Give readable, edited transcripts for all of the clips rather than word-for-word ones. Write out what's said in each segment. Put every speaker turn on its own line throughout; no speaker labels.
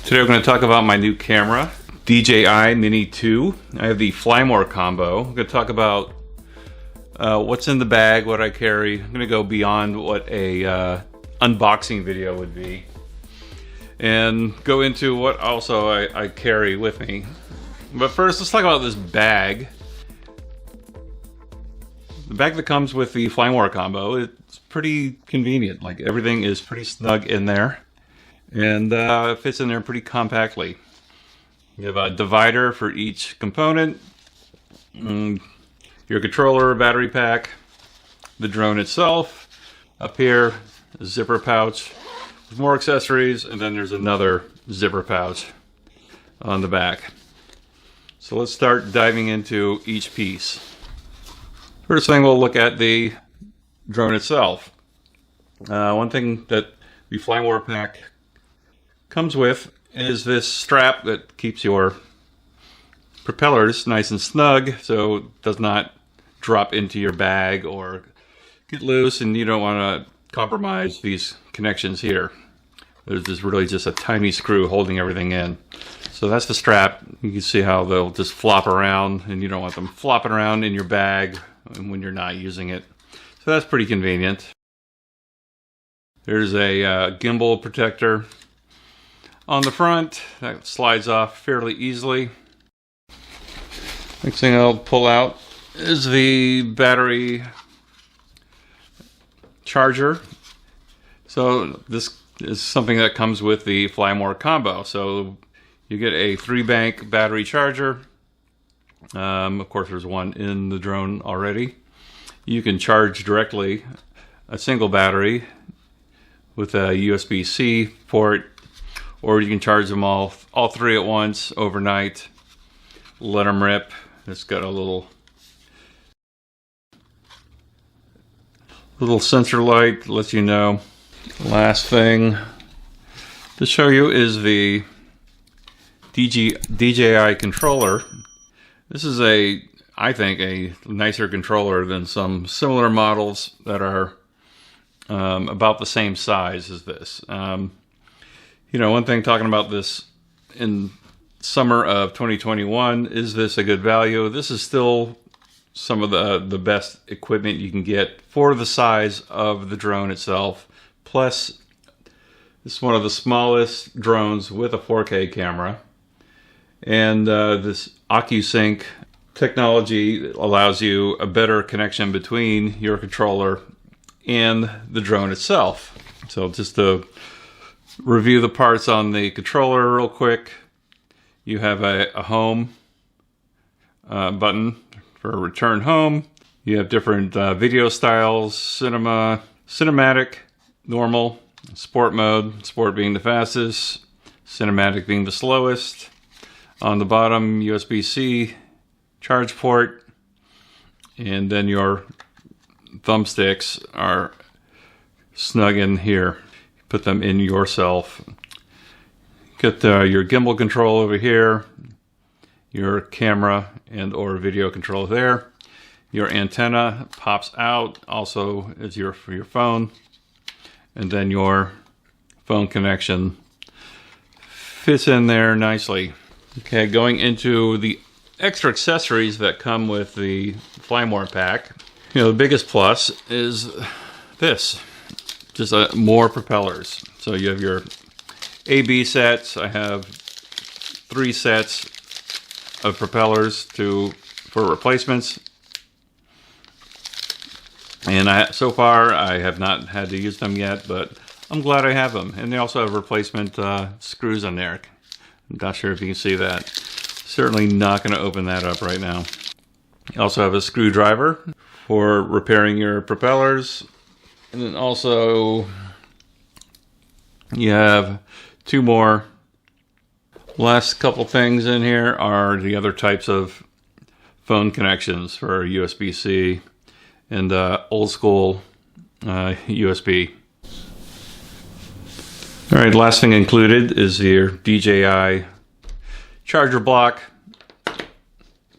Today we're going to talk about my new camera, DJI Mini 2. I have the Fly More combo. I'm going to talk about what's in the bag, what I carry. I'm going to go beyond what a unboxing video would be, and go into what also I carry with me. But first, let's talk about this bag. The bag that comes with the Fly More combo, it's pretty convenient. Like, everything is pretty snug in there, and it fits in there pretty compactly. You have a divider for each component, your controller, battery pack, the drone itself. Up here, a zipper pouch with more accessories, and then there's another zipper pouch on the back. So let's start diving into each piece. First thing, we'll look at the drone itself. One thing that the Fly More pack comes with is this strap that keeps your propellers nice and snug, so it does not drop into your bag or get loose, and you don't want to compromise these connections here. There's just really just a tiny screw holding everything in. So that's the strap. You can see how they'll just flop around, and you don't want them flopping around in your bag when you're not using it. So that's pretty convenient. There's a gimbal protector on the front that slides off fairly easily. Next thing I'll pull out is the battery charger. So this is something that comes with the Fly More combo. So you get a 3-bank battery charger. Of course, there's one in the drone already. You can charge directly a single battery with a USB-C port, or you can charge them all three at once overnight. Let them rip. It's got a little sensor light, lets you know. Last thing to show you is the DJI controller. This is I think a nicer controller than some similar models that are about the same size as this. You know, one thing talking about this in summer of 2021, is this a good value? This is still some of the best equipment you can get for the size of the drone itself. Plus, this is one of the smallest drones with a 4K camera. And this OcuSync technology allows you a better connection between your controller and the drone itself. So just to review the parts on the controller real quick, you have a home button for return home. You have different video styles: cinematic, normal, sport mode, sport being the fastest, cinematic being the slowest. On the bottom, USB-C charge port, and then your thumbsticks are snug in here. Put them in yourself. Get your gimbal control over here, your camera and or video control there. Your antenna pops out, also is for your phone, and then your phone connection fits in there nicely. Okay, going into the extra accessories that come with the Fly More pack. You know, the biggest plus is this, just more propellers. So you have your A/B sets. I have 3 sets of propellers for replacements, and so far I have not had to use them yet, but I'm glad I have them. And they also have replacement screws on there. I'm not sure if you can see that. Certainly not going to open that up right now. You also have a screwdriver for repairing your propellers, and then also you have 2 more. Last couple things in here are the other types of phone connections for USB-C and old school USB. All right, last thing included is your DJI charger block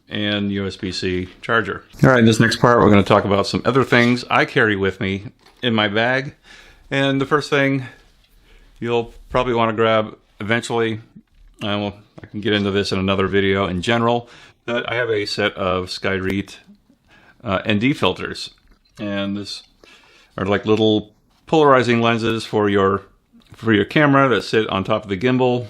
and USB-C charger. All right, in this next part, we're going to talk about some other things I carry with me in my bag. And the first thing, you'll probably want to grab eventually. I can get into this in another video in general, but I have a set of Skyrete ND filters, and this are like little polarizing lenses for your camera that sit on top of the gimbal.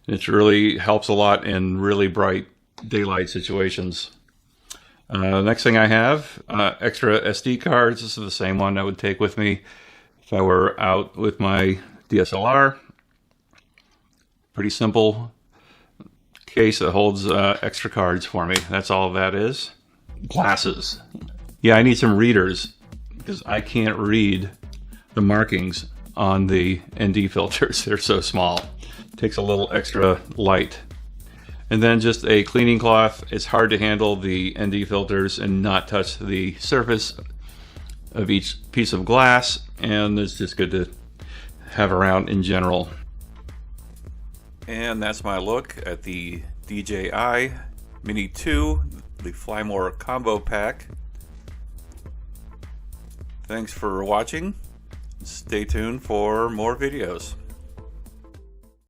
It really helps a lot in really bright daylight situations. Next thing I have, extra SD cards. This is the same one I would take with me if I were out with my DSLR. Pretty simple case that holds extra cards for me. That's all that is. Glasses. Yeah, I need some readers because I can't read the markings on the ND filters. They're so small. Takes a little extra light. And then just a cleaning cloth. It's hard to handle the ND filters and not touch the surface of each piece of glass, and it's just good to have around in general. And that's my look at the DJI Mini 2, the Fly More combo pack. Thanks for watching. Stay tuned for more videos.